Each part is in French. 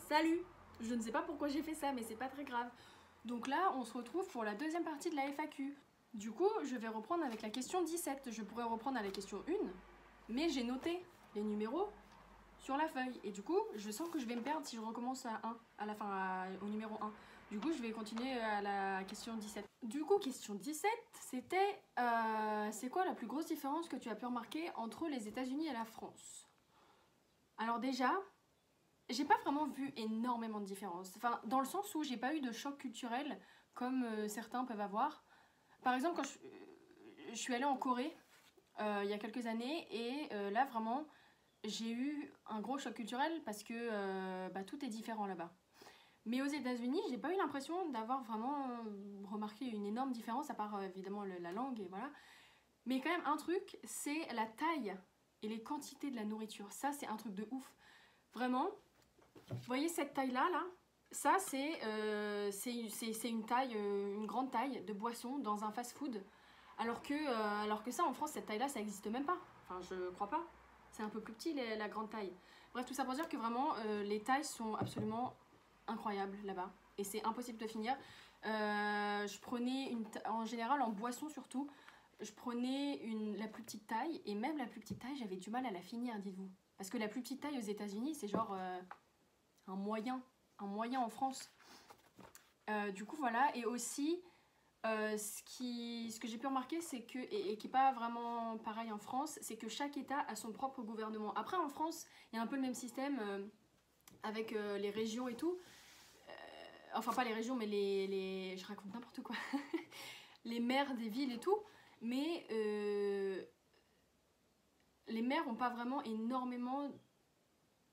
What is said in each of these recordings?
Salut! Je ne sais pas pourquoi j'ai fait ça, mais c'est pas très grave. Donc là, on se retrouve pour la deuxième partie de la FAQ. Du coup, je vais reprendre avec la question 17. Je pourrais reprendre à la question 1, mais j'ai noté les numéros sur la feuille. Et du coup, je sens que je vais me perdre si je recommence à 1, à la fin, au numéro 1. Du coup, je vais continuer à la question 17. Du coup, question 17, c'était c'est quoi la plus grosse différence que tu as pu remarquer entre les États-Unis et la France? Alors déjà, j'ai pas vraiment vu énormément de différence. Enfin, dans le sens où j'ai pas eu de choc culturel comme certains peuvent avoir. Par exemple, quand je suis allée en Corée il y a quelques années et là vraiment j'ai eu un gros choc culturel parce que tout est différent là-bas. Mais aux États-Unis, j'ai pas eu l'impression d'avoir vraiment remarqué une énorme différence, à part évidemment la langue et voilà. Mais quand même un truc, c'est la taille et les quantités de la nourriture. Ça, c'est un truc de ouf. Vraiment, vous voyez cette taille-là, là, ça, c'est une taille, une grande taille de boisson dans un fast-food. Alors que ça, en France, cette taille-là, ça n'existe même pas. Enfin, je crois pas. C'est un peu plus petit, la grande taille. Bref, tout ça pour dire que vraiment, les tailles sont absolument incroyables là-bas. Et c'est impossible de finir. Je prenais, en général, en boisson surtout, je prenais la plus petite taille. Et même la plus petite taille, j'avais du mal à la finir, dites-vous. Parce que la plus petite taille aux États-Unis, c'est genre un moyen en France. Du coup, voilà. Et aussi, ce que j'ai pu remarquer, c'est que, et qui n'est pas vraiment pareil en France, c'est que chaque État a son propre gouvernement. Après, en France, il y a un peu le même système avec les régions et tout. Enfin, pas les régions, mais je raconte n'importe quoi. Les maires des villes et tout. Mais les maires n'ont pas vraiment énormément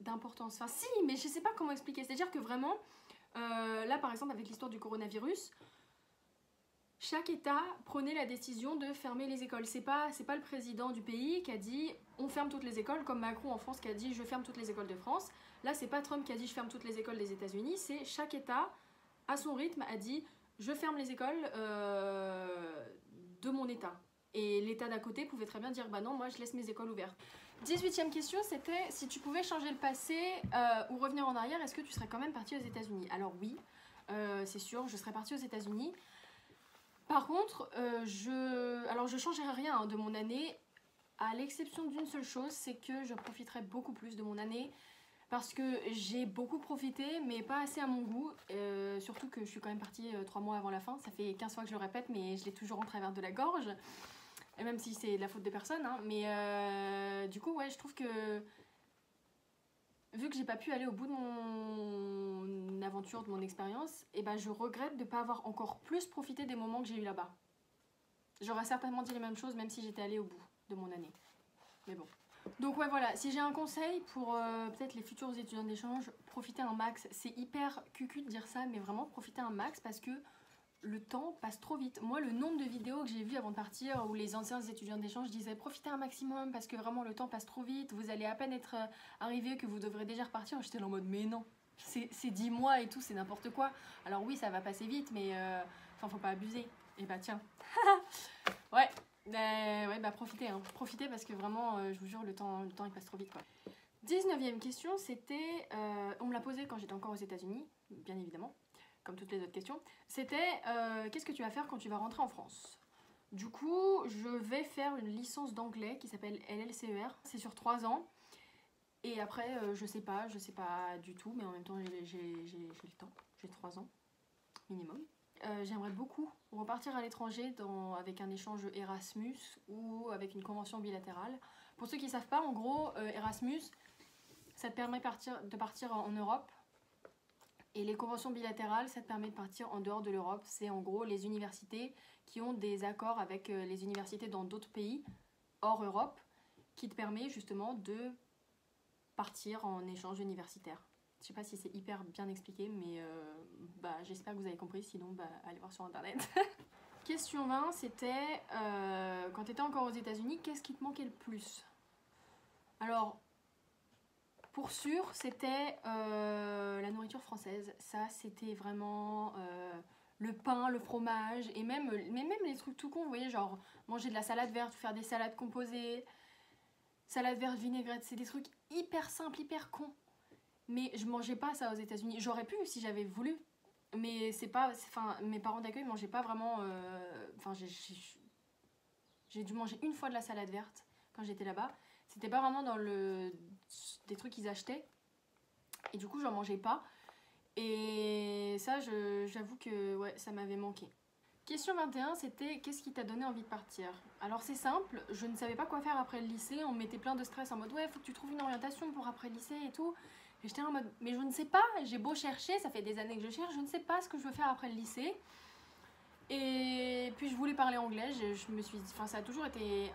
d'importance. Enfin, si, mais je sais pas comment expliquer. C'est-à-dire que vraiment, là, par exemple, avec l'histoire du coronavirus, chaque État prenait la décision de fermer les écoles. C'est pas le président du pays qui a dit on ferme toutes les écoles, comme Macron en France qui a dit je ferme toutes les écoles de France. Là, c'est pas Trump qui a dit je ferme toutes les écoles des États-Unis. C'est chaque État, à son rythme, a dit je ferme les écoles de mon État. Et l'État d'à côté pouvait très bien dire bah non, moi je laisse mes écoles ouvertes. 18e question, c'était si tu pouvais changer le passé ou revenir en arrière, est-ce que tu serais quand même partie aux États-Unis? Alors oui, c'est sûr, je serais partie aux États-Unis. Par contre, je changerais rien de mon année, à l'exception d'une seule chose, c'est que je profiterais beaucoup plus de mon année parce que j'ai beaucoup profité, mais pas assez à mon goût. Surtout que je suis quand même partie 3 mois avant la fin. Ça fait 15 fois que je le répète, mais je l'ai toujours en travers de la gorge. Et même si c'est de la faute de personne. Hein. Mais du coup, ouais, je trouve que vu que j'ai pas pu aller au bout de mon aventure, de mon expérience, et ben je regrette de ne pas avoir encore plus profité des moments que j'ai eu là-bas. J'aurais certainement dit les mêmes choses même si j'étais allée au bout de mon année. Mais bon. Donc ouais voilà, si j'ai un conseil pour peut-être les futurs étudiants d'échange, profitez un max. C'est hyper cucu de dire ça, mais vraiment profitez un max parce que le temps passe trop vite. Moi, le nombre de vidéos que j'ai vues avant de partir où les anciens étudiants d'échange disaient profitez un maximum parce que vraiment le temps passe trop vite, vous allez à peine être arrivé que vous devrez déjà repartir. J'étais là en mode mais non, c'est 10 mois et tout, c'est n'importe quoi. Alors oui, ça va passer vite, mais enfin faut pas abuser. Et bah tiens, ouais, profitez, hein. Profitez parce que vraiment, je vous jure, le temps il passe trop vite quoi. 19e question, c'était, on me l'a posée quand j'étais encore aux États-Unis, bien évidemment. Comme toutes les autres questions, c'était qu'est-ce que tu vas faire quand tu vas rentrer en France? Du coup, je vais faire une licence d'anglais qui s'appelle LLCER. C'est sur 3 ans. Et après, je sais pas du tout, mais en même temps, j'ai le temps. J'ai 3 ans, minimum. J'aimerais beaucoup repartir à l'étranger avec un échange Erasmus ou avec une convention bilatérale. Pour ceux qui ne savent pas, en gros, Erasmus, ça te permet de partir en Europe. Et les conventions bilatérales, ça te permet de partir en dehors de l'Europe. C'est en gros les universités qui ont des accords avec les universités dans d'autres pays hors Europe qui te permet justement de partir en échange universitaire. Je sais pas si c'est hyper bien expliqué, mais j'espère que vous avez compris. Sinon, allez voir sur internet. Question 20, c'était quand tu étais encore aux États-Unis, qu'est-ce qui te manquait le plus? Alors, pour sûr, c'était la nourriture française. Ça, c'était vraiment le pain, le fromage, et même les trucs tout cons, vous voyez, genre manger de la salade verte, faire des salades composées, salade verte vinaigrette, c'est des trucs hyper simples, hyper cons. mais je mangeais pas ça aux États-Unis. J'aurais pu si j'avais voulu, mais c'est pas, enfin, mes parents d'accueil mangeaient pas vraiment. Enfin, j'ai dû manger une fois de la salade verte quand j'étais là-bas. C'était pas vraiment dans des trucs qu'ils achetaient, et du coup, j'en mangeais pas. Et ça, j'avoue que ouais, ça m'avait manqué. Question 21, c'était qu'est-ce qui t'a donné envie de partir? Alors c'est simple, je ne savais pas quoi faire après le lycée, on me mettait plein de stress en mode ouais, faut que tu trouves une orientation pour après le lycée et tout. Et j'étais en mode mais je ne sais pas, j'ai beau chercher, ça fait des années que je cherche, je ne sais pas ce que je veux faire après le lycée. Et puis je voulais parler anglais, je me suis dit, enfin ça a toujours été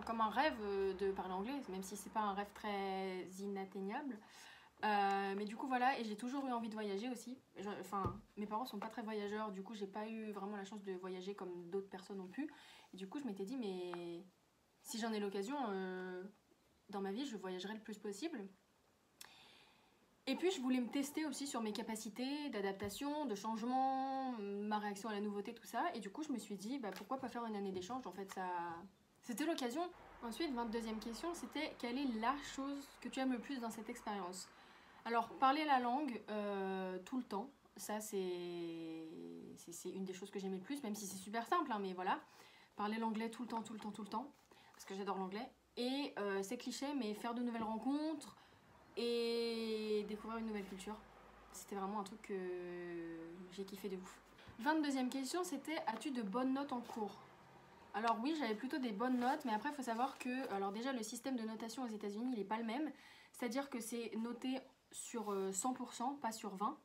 comme un rêve de parler anglais, même si c'est pas un rêve très inatteignable. Mais du coup voilà, et j'ai toujours eu envie de voyager aussi. Enfin, mes parents sont pas très voyageurs, du coup j'ai pas eu vraiment la chance de voyager comme d'autres personnes ont pu. Et du coup je m'étais dit mais si j'en ai l'occasion, dans ma vie je voyagerai le plus possible. Et puis je voulais me tester aussi sur mes capacités d'adaptation, de changement, ma réaction à la nouveauté, tout ça. Et du coup je me suis dit bah, pourquoi pas faire une année d'échange, en fait ça... C'était l'occasion. Ensuite, 22e question, c'était quelle est la chose que tu aimes le plus dans cette expérience? Alors, parler la langue tout le temps, ça c'est une des choses que j'aimais le plus, même si c'est super simple, hein, mais voilà. Parler l'anglais tout le temps, tout le temps, tout le temps, parce que j'adore l'anglais. Et c'est cliché, mais faire de nouvelles rencontres et découvrir une nouvelle culture, c'était vraiment un truc que j'ai kiffé de ouf. 22e question, c'était as-tu de bonnes notes en cours? Alors oui, j'avais plutôt des bonnes notes, mais après il faut savoir que, alors déjà le système de notation aux États-Unis il n'est pas le même, c'est-à-dire que c'est noté sur 100%, pas sur 20.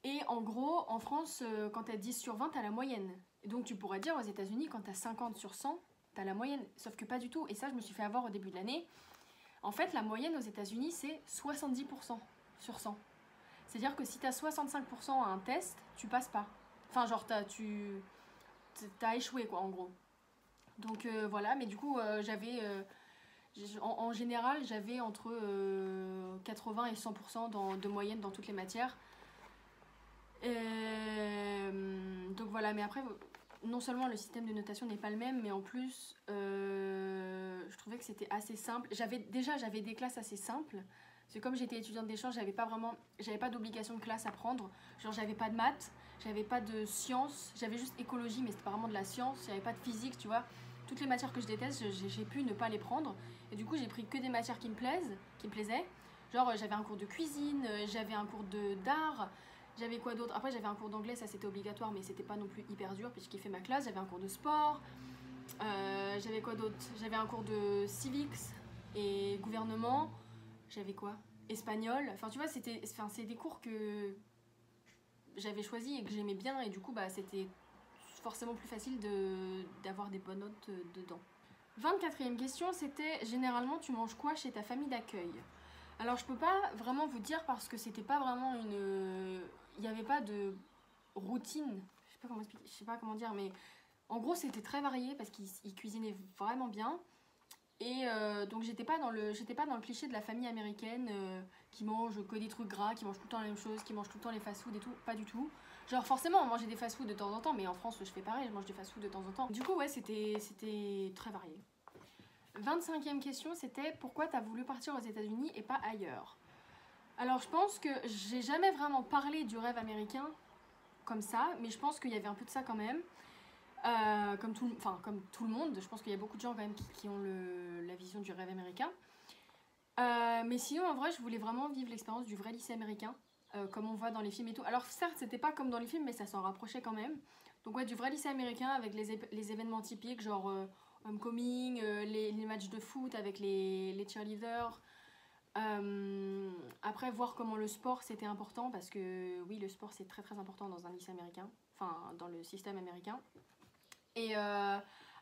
Et en gros, en France, quand t'as 10 sur 20, t'as la moyenne. Et donc tu pourrais dire aux États-Unis, quand t'as 50 sur 100, t'as la moyenne. Sauf que pas du tout. Et ça, je me suis fait avoir au début de l'année. En fait, la moyenne aux États-Unis, c'est 70% sur 100. C'est-à-dire que si t'as 65% à un test, tu passes pas. Enfin, genre, t'as échoué, quoi, en gros. Donc voilà, mais du coup, en général, j'avais entre 80 et 100% de moyenne dans toutes les matières. Donc voilà, mais après, non seulement le système de notation n'est pas le même, mais en plus, je trouvais que c'était assez simple. J'avais des classes assez simples. Parce que comme j'étais étudiante d'échange, j'avais pas d'obligation de classe à prendre. Genre, j'avais pas de maths, j'avais pas de sciences, j'avais juste écologie, mais c'était pas vraiment de la science. J'avais pas de physique, tu vois. Toutes les matières que je déteste, j'ai pu ne pas les prendre. Et du coup, j'ai pris que des matières qui me plaisaient. Genre, j'avais un cours de cuisine, j'avais un cours d'art. J'avais quoi d'autre? Après, j'avais un cours d'anglais, ça c'était obligatoire, mais c'était pas non plus hyper dur puisqu'il fait ma classe. J'avais un cours de sport. J'avais quoi d'autre? J'avais un cours de civics et gouvernement. J'avais quoi? Espagnol. Enfin, tu vois, c'est des cours que j'avais choisis et que j'aimais bien, et du coup, bah, c'était forcément plus facile d'avoir des bonnes notes dedans. 24e question, c'était généralement, tu manges quoi chez ta famille d'accueil? Alors, je peux pas vraiment vous dire parce que c'était pas vraiment il n'y avait pas de routine. Je sais pas comment dire, mais en gros, c'était très varié parce qu'ils cuisinaient vraiment bien. Et donc j'étais pas dans le cliché de la famille américaine qui mange que des trucs gras, qui mange tout le temps la même chose, qui mange tout le temps les fast-food et tout, pas du tout. Genre forcément on mangeait des fast-food de temps en temps, mais en France je fais pareil, je mange des fast-food de temps en temps. Du coup ouais, c'était très varié. 25e question, c'était pourquoi t'as voulu partir aux États-Unis et pas ailleurs? Alors je pense que j'ai jamais vraiment parlé du rêve américain comme ça, mais je pense qu'il y avait un peu de ça quand même. Comme tout le monde, je pense qu'il y a beaucoup de gens quand même qui ont la vision du rêve américain. Mais sinon, en vrai, je voulais vraiment vivre l'expérience du vrai lycée américain, comme on voit dans les films et tout. Alors certes, c'était pas comme dans les films, mais ça s'en rapprochait quand même. Donc ouais, du vrai lycée américain avec les événements typiques, genre homecoming, les matchs de foot avec les cheerleaders. Après, voir comment le sport c'était important, parce que oui, le sport c'est très très important dans un lycée américain, enfin dans le système américain. Et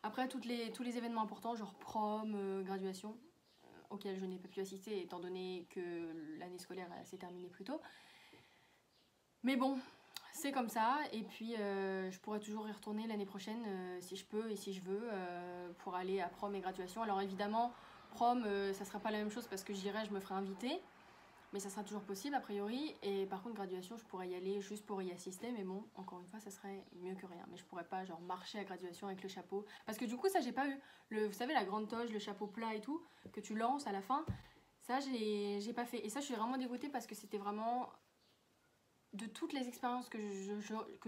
après, tous les événements importants, genre prom, graduation, auxquels je n'ai pas pu assister étant donné que l'année scolaire s'est terminée plus tôt. Mais bon, c'est comme ça. Et puis, je pourrais toujours y retourner l'année prochaine si je peux et si je veux pour aller à prom et graduation. Alors évidemment, prom, ça sera pas la même chose parce que j'irai, je me ferai inviter. Mais ça sera toujours possible a priori. Et par contre, graduation, je pourrais y aller juste pour y assister. Mais bon, encore une fois, ça serait mieux que rien. Mais je pourrais pas genre marcher à graduation avec le chapeau. Parce que du coup, ça, j'ai pas eu. Vous savez, la grande toge, le chapeau plat et tout, que tu lances à la fin. Ça, j'ai pas fait. Et ça, je suis vraiment dégoûtée parce que c'était vraiment de toutes les expériences que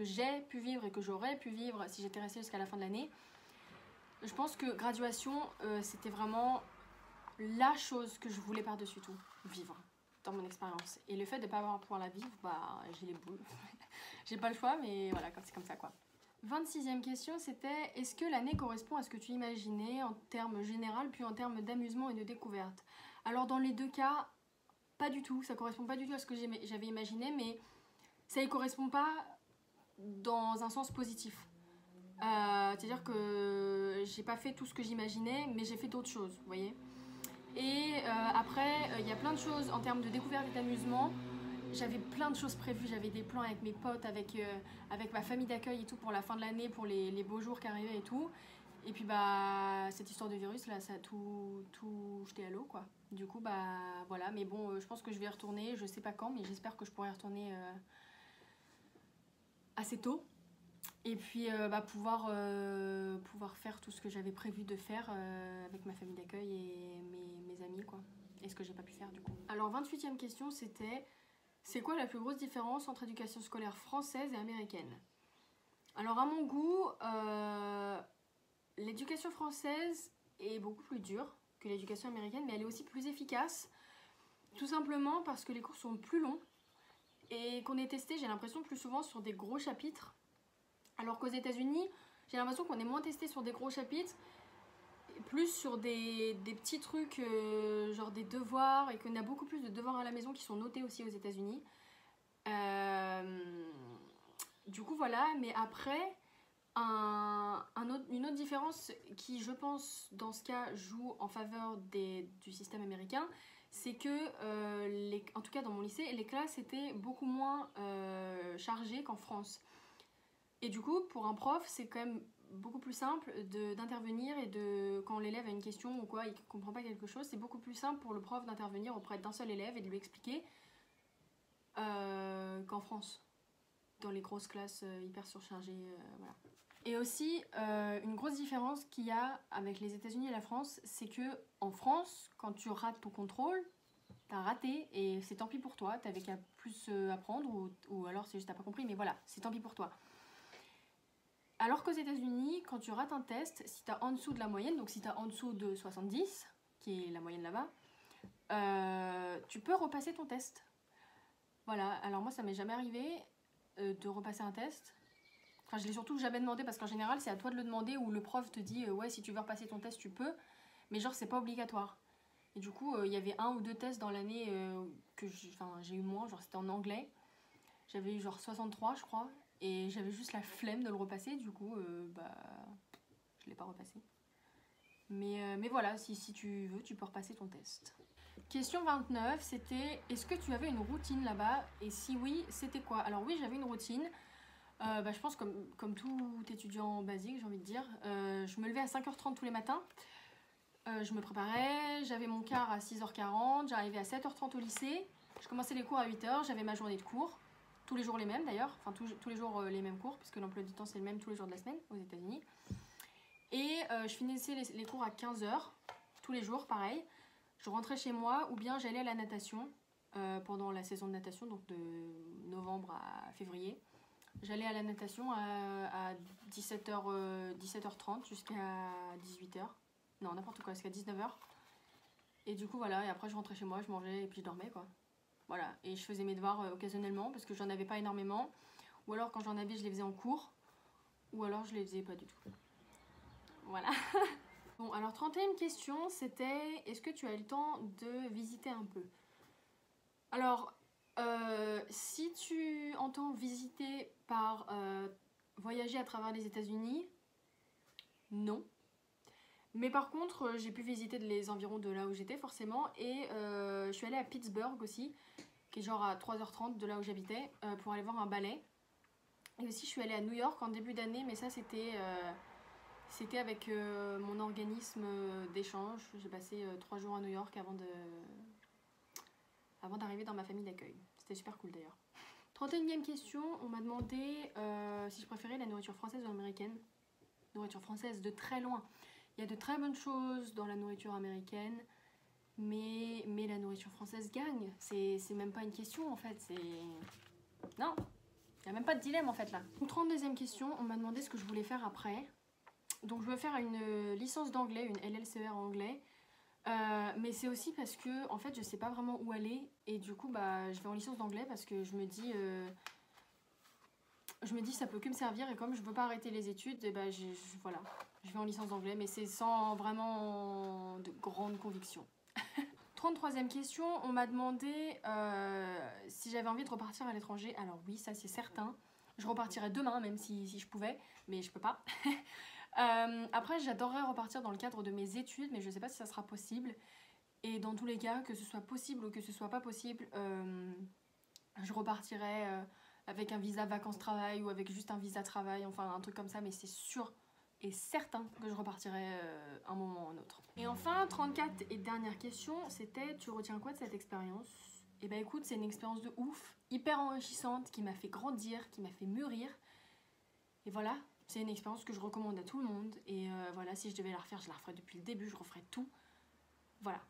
j'ai pu vivre et que j'aurais pu vivre si j'étais restée jusqu'à la fin de l'année. Je pense que graduation, c'était vraiment la chose que je voulais par-dessus tout vivre dans mon expérience. Et le fait de ne pas pouvoir la vivre, bah, j'ai les boules. J'ai pas le choix, mais voilà, c'est comme ça quoi. 26e question, c'était est-ce que l'année correspond à ce que tu imaginais en termes généraux, puis en termes d'amusement et de découverte? Alors dans les deux cas, pas du tout, ça correspond pas du tout à ce que j'avais imaginé, mais ça y correspond pas dans un sens positif. C'est-à-dire que j'ai pas fait tout ce que j'imaginais, mais j'ai fait d'autres choses, vous voyez. Et après, il y a plein de choses en termes de découverte et d'amusement. J'avais plein de choses prévues, j'avais des plans avec mes potes, avec ma famille d'accueil et tout pour la fin de l'année, pour les beaux jours qui arrivaient et tout. Et puis bah cette histoire de virus là, ça a tout jeté à l'eau quoi. Du coup bah voilà, mais bon, je pense que je vais y retourner, je sais pas quand, mais j'espère que je pourrai y retourner assez tôt. Et puis pouvoir faire tout ce que j'avais prévu de faire avec ma famille d'accueil et mes amis quoi. Et ce que j'ai pas pu faire du coup. Alors 28e question, c'était c'est quoi la plus grosse différence entre éducation scolaire française et américaine? Alors à mon goût, l'éducation française est beaucoup plus dure que l'éducation américaine, mais elle est aussi plus efficace. Tout simplement parce que les cours sont plus longs et qu'on est testé, j'ai l'impression, plus souvent sur des gros chapitres. Alors qu'aux États-Unis, j'ai l'impression qu'on est moins testé sur des gros chapitres, plus sur des petits trucs, genre des devoirs, et qu'on a beaucoup plus de devoirs à la maison qui sont notés aussi aux États-Unis. Du coup, voilà, mais après, une autre différence qui, je pense, dans ce cas, joue en faveur du système américain, c'est que, en tout cas dans mon lycée, les classes étaient beaucoup moins chargées qu'en France. Et du coup, pour un prof, c'est quand même beaucoup plus simple d'intervenir et quand l'élève a une question ou quoi, il ne comprend pas quelque chose, c'est beaucoup plus simple pour le prof d'intervenir auprès d'un seul élève et de lui expliquer qu'en France, dans les grosses classes hyper surchargées. Voilà. Et aussi, une grosse différence qu'il y a avec les États-Unis et la France, c'est que en France, quand tu rates ton contrôle, t'as raté et c'est tant pis pour toi, t'avais qu'à plus apprendre ou alors c'est juste t'as pas compris, mais voilà, c'est tant pis pour toi. Alors qu'aux États-Unis, quand tu rates un test, si t'as en dessous de la moyenne, donc si t'as en dessous de 70, qui est la moyenne là-bas, tu peux repasser ton test. Voilà, alors moi ça m'est jamais arrivé de repasser un test. Enfin, je l'ai surtout jamais demandé parce qu'en général, c'est à toi de le demander ou le prof te dit ouais, si tu veux repasser ton test, tu peux, mais genre, c'est pas obligatoire. Et du coup, il y avait 1 ou 2 tests dans l'année que j'ai eu moins, genre c'était en anglais. J'avais eu genre 63, je crois, et j'avais juste la flemme de le repasser, du coup, je l'ai pas repassé. Mais voilà, si tu veux, tu peux repasser ton test. Question 29, c'était est-ce que tu avais une routine là-bas? Et si oui, c'était quoi? Alors oui, j'avais une routine. Je pense comme tout étudiant basique, j'ai envie de dire. Je me levais à 5h30 tous les matins. Je me préparais, j'avais mon quart à 6h40, j'arrivais à 7h30 au lycée. Je commençais les cours à 8h, j'avais ma journée de cours. Tous les jours les mêmes d'ailleurs, enfin tous les jours les mêmes cours, puisque l'emploi du temps c'est le même tous les jours de la semaine aux États-Unis. Et je finissais les cours à 15h, tous les jours pareil. Je rentrais chez moi ou bien j'allais à la natation pendant la saison de natation, donc de novembre à février. J'allais à la natation à 17h30 jusqu'à 18h. Non, n'importe quoi, jusqu'à 19h. Et du coup, voilà, et après je rentrais chez moi, je mangeais et puis je dormais, quoi. Voilà, et je faisais mes devoirs occasionnellement parce que j'en avais pas énormément. Ou alors quand j'en avais, je les faisais en cours. Ou alors je les faisais pas du tout. Voilà. Bon, alors 31e question, c'était est-ce que tu as eu le temps de visiter un peu? Alors, si tu entends visiter par voyager à travers les États-Unis, non. Mais par contre, j'ai pu visiter les environs de là où j'étais forcément. Et je suis allée à Pittsburgh aussi, qui est genre à 3h30 de là où j'habitais, pour aller voir un ballet. Et aussi, je suis allée à New York en début d'année, mais ça, c'était avec mon organisme d'échange. J'ai passé 3 jours à New York avant d'arriver dans ma famille d'accueil. C'était super cool d'ailleurs. 31e question, on m'a demandé si je préférais la nourriture française ou américaine. Nourriture française de très loin. Il y a de très bonnes choses dans la nourriture américaine, mais la nourriture française gagne. C'est même pas une question en fait, c'est... Non, il n'y a même pas de dilemme en fait là. Donc 32e question, on m'a demandé ce que je voulais faire après. Donc je veux faire une licence d'anglais, une LLCR anglais. Mais c'est aussi parce que en fait je sais pas vraiment où aller et du coup bah je vais en licence d'anglais parce que je me dis ça peut que me servir et comme je veux pas arrêter les études et bah voilà, je vais en licence d'anglais mais c'est sans vraiment de grande conviction. 33e question, on m'a demandé si j'avais envie de repartir à l'étranger. Alors oui, ça c'est certain. Je repartirais demain même si je pouvais, mais je peux pas. Après, j'adorerais repartir dans le cadre de mes études, mais je sais pas si ça sera possible. Et dans tous les cas, que ce soit possible ou que ce soit pas possible, je repartirai avec un visa vacances-travail ou avec juste un visa travail, enfin un truc comme ça, mais c'est sûr et certain que je repartirai un moment ou un autre. Et enfin, 34 et dernière question, c'était tu retiens quoi de cette expérience? Et bah écoute, c'est une expérience de ouf, hyper enrichissante, qui m'a fait grandir, qui m'a fait mûrir. Et voilà, c'est une expérience que je recommande à tout le monde. Et voilà, si je devais la refaire, je la referais depuis le début, je referais tout. Voilà,